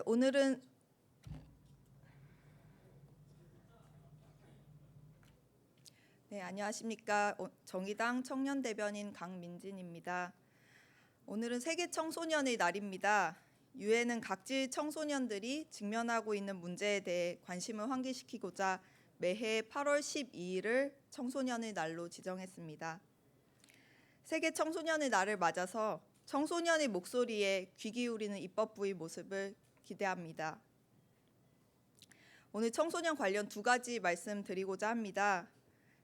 오늘은 안녕하십니까. 정의당 청년대변인 강민진입니다. 오늘은 세계 청소년의 날입니다. 유엔은 각지 청소년들이 직면하고 있는 문제에 대해 관심을 환기시키고자 매해 8월 12일을 청소년의 날로 지정했습니다. 세계 청소년의 날을 맞아서 청소년의 목소리에 귀 기울이는 입법부의 모습을 기대합니다. 오늘 청소년 관련 두 가지 말씀드리고자 합니다.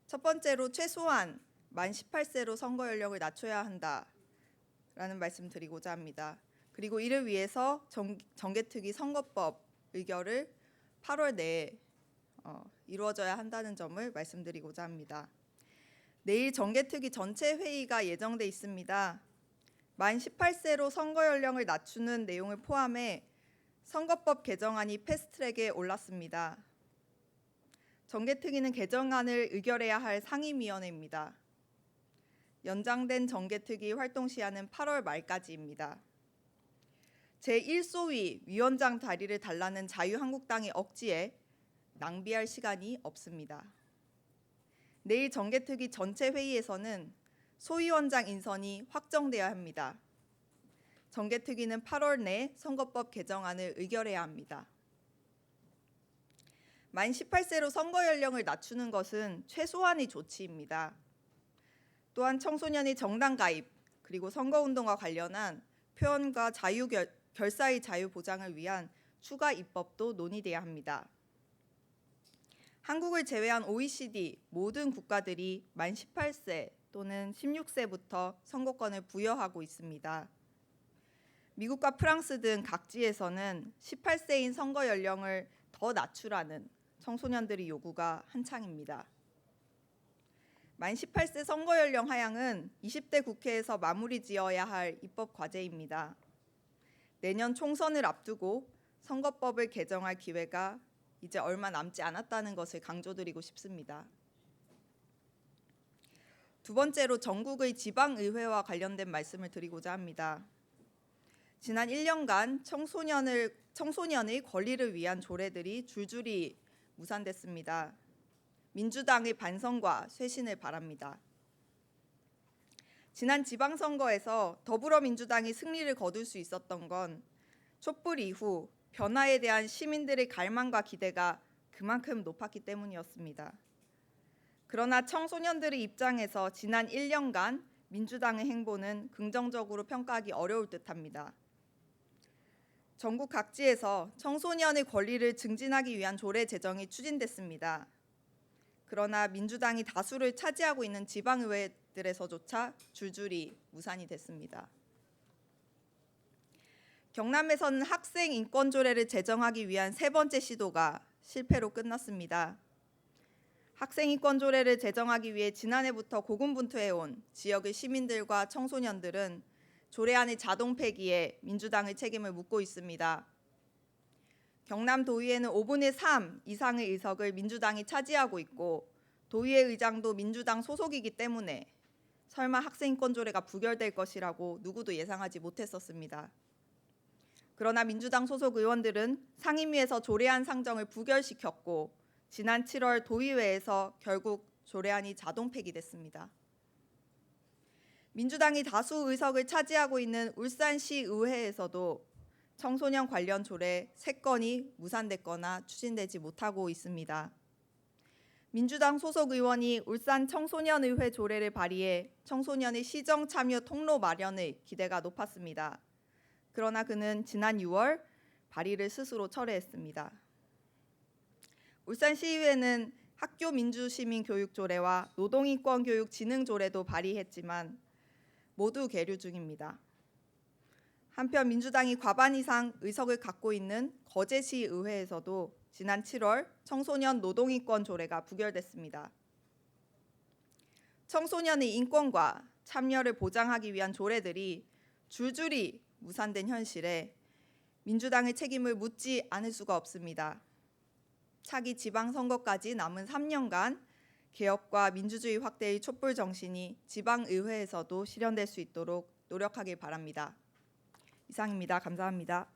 첫 번째로 최소한 만 18세로 선거 연령을 낮춰야 한다라는 말씀 드리고자 합니다. 그리고 이를 위해서 정개특위 선거법 의결을 8월 내에 이루어져야 한다는 점을 말씀드리고자 합니다. 내일 정개특위 전체 회의가 예정돼 있습니다. 만 18세로 선거 연령을 낮추는 내용을 포함해 선거법 개정안이 패스트트랙에 올랐습니다. 정개특위는 개정안을 의결해야 할 상임위원회입니다. 연장된 정개특위 활동 시한은 8월 말까지입니다. 제1소위 위원장 자리를 달라는 자유한국당의 억지에 낭비할 시간이 없습니다. 내일 정개특위 전체 회의에서는 소위원장 인선이 확정되어야 합니다. 정개특위는 8월 내 선거법 개정안을 의결해야 합니다. 만 18세로 선거 연령을 낮추는 것은 최소한의 조치입니다. 또한 청소년의 정당 가입 그리고 선거운동과 관련한 표현과 결사의 자유 보장을 위한 추가 입법도 논의돼야 합니다. 한국을 제외한 OECD 모든 국가들이 만 18세 또는 16세부터 선거권을 부여하고 있습니다. 미국과 프랑스 등 각지에서는 18세인 선거 연령을 더 낮추라는 청소년들의 요구가 한창입니다. 만 18세 선거 연령 하향은 20대 국회에서 마무리 지어야 할 입법 과제입니다. 내년 총선을 앞두고 선거법을 개정할 기회가 이제 얼마 남지 않았다는 것을 강조드리고 싶습니다. 두 번째로 전국의 지방의회와 관련된 말씀을 드리고자 합니다. 지난 1년간 청소년의 권리를 위한 조례들이 줄줄이 무산됐습니다. 민주당의 반성과 쇄신을 바랍니다. 지난 지방선거에서 더불어민주당이 승리를 거둘 수 있었던 건 촛불 이후 변화에 대한 시민들의 갈망과 기대가 그만큼 높았기 때문이었습니다. 그러나 청소년들의 입장에서 지난 1년간 민주당의 행보는 긍정적으로 평가하기 어려울 듯합니다. 전국 각지에서 청소년의 권리를 증진하기 위한 조례 제정이 추진됐습니다. 그러나 민주당이 다수를 차지하고 있는 지방의회들에서조차 줄줄이 무산이 됐습니다. 경남에서는 학생 인권 조례를 제정하기 위한 세 번째 시도가 실패로 끝났습니다. 학생 인권 조례를 제정하기 위해 지난해부터 고군분투해온 지역의 시민들과 청소년들은 조례안의 자동 폐기에 민주당의 책임을 묻고 있습니다. 경남 도의회는 5분의 3 이상의 의석을 민주당이 차지하고 있고 도의회 의장도 민주당 소속이기 때문에 설마 학생인권 조례가 부결될 것이라고 누구도 예상하지 못했었습니다. 그러나 민주당 소속 의원들은 상임위에서 조례안 상정을 부결시켰고 지난 7월 도의회에서 결국 조례안이 자동 폐기됐습니다. 민주당이 다수 의석을 차지하고 있는 울산시 의회에서도 청소년 관련 조례 3건이 무산됐거나 추진되지 못하고 있습니다. 민주당 소속 의원이 울산 청소년의회 조례를 발의해 청소년의 시정 참여 통로 마련의 기대가 높았습니다. 그러나 그는 지난 6월 발의를 스스로 철회했습니다. 울산시의회는 학교 민주시민 교육 조례와 노동인권 교육 진흥 조례도 발의했지만 모두 계류 중입니다. 한편 민주당이 과반 이상 의석을 갖고 있는 거제시 의회에서도 지난 7월 청소년 노동인권 조례가 부결됐습니다. 청소년의 인권과 참여를 보장하기 위한 조례들이 줄줄이 무산된 현실에 민주당의 책임을 묻지 않을 수가 없습니다. 차기 지방선거까지 남은 3년간 개혁과 민주주의 확대의 촛불 정신이 지방의회에서도 실현될 수 있도록 노력하길 바랍니다. 이상입니다. 감사합니다.